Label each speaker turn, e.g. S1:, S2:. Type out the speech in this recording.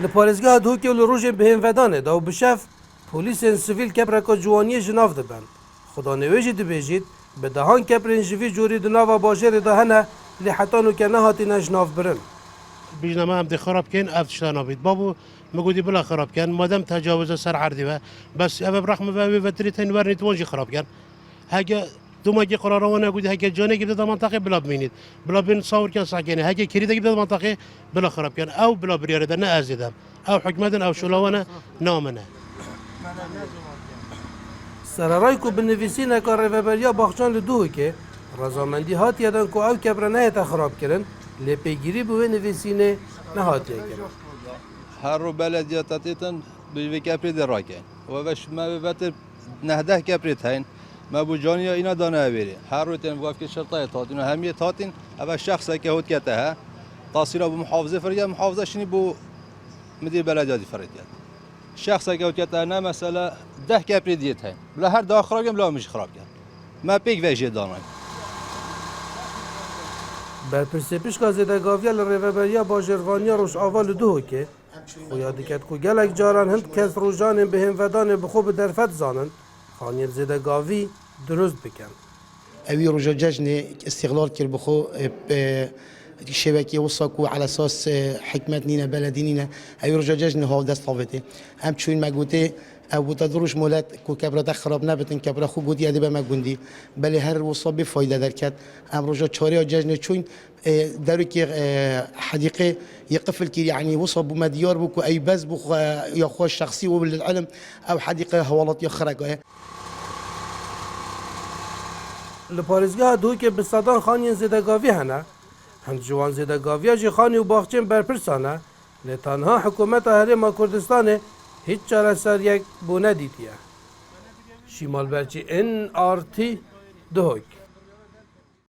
S1: لپارێزگا دووکێ و لە ڕۆژێ بەهێنڤەدانێدا و بشەف پۆلیسên سڤیل kepreka ciwaniyê ji nav dibin. Xwedanê jî dibêjît bi dehan keprên ji vî corî di nava bajarê de hene lê heta nûke nehatîne ji nav birin.
S2: بيجنما هم دي خراب كان افتشتانا بيت بابو مقودي بلا خراب كان ما دام تجاوز سر عردي بس ابى برحمه في فترتين ورني تونجي خراب كان هاجا دوما جي قرار وانا قلت هاجا جاني جبت منطقه بلا بمينيت بلا بين صور كان ساكن هاجا كريده جبت منطقه بلا خراب كان او بلا برياده انا ازيدم او حكمه او شلوانا نامنا
S1: سەرەڕای و binivîsîneka Rêveberiya Baxçan li Duhokê razamendî hatiye dan ku ew kebra nehête xirabkirin lê pêgirî bi wê nivîsînê nehatiye kirin.
S3: هر رو بلدیات تاتیتن به کپری دراکه و وش ما وقت نهده کپری تاین ما بو جانیا اینا دانه بری هر رو تن وقت شرطه تاتین و همیه تاتین اول شخص که هود کته ها تاثیر بو محافظه فریا محافظه شنی بو مدیر بلدیاتی فریاد شخص که هود کته نه مثلا 10 کپری دیت هاین بلا هر داخل خراب بلا مش خراب کرد ما پیک وجه دانه
S1: Berpirsê pişka zêdegaviya li Rêveberiya Bajarvaniya Rojava li Duhokê xuya diket ku gelek caran hind kes rojanên bihênvedanê bi xwe bi derfet zanin xaniyên zêdegavî durust bikin.
S4: اوی رجا جشن استقلال کر بخو شبکه وساکو على اساس حکمت نینا بلدی نینا اوی رجا جشن ها دست طاوته هم چون مگوته او تدروش مولات کو کبرات خراب نبتن کبرا خوب بود یادی به مگوندی بله هر وصاب فایده درکت ام رجا چاری جشن چون درو که حدیقه يقفل كي يعني وصب مديار بكو اي بز بخ يا خو شخصي وبالعلم او حديقه هوالات يخرجه
S1: Li parêzgeha Duhokê bi sedan xaniyên zêdegavî hene hind ji wan zêdegaviya jî xanî û baxçên berpirsan e lê tenha hikûmeta Herêma Kurdistanê hiç çareseriyek bû nedîtiye. Şîmalberçî NRT Duhok.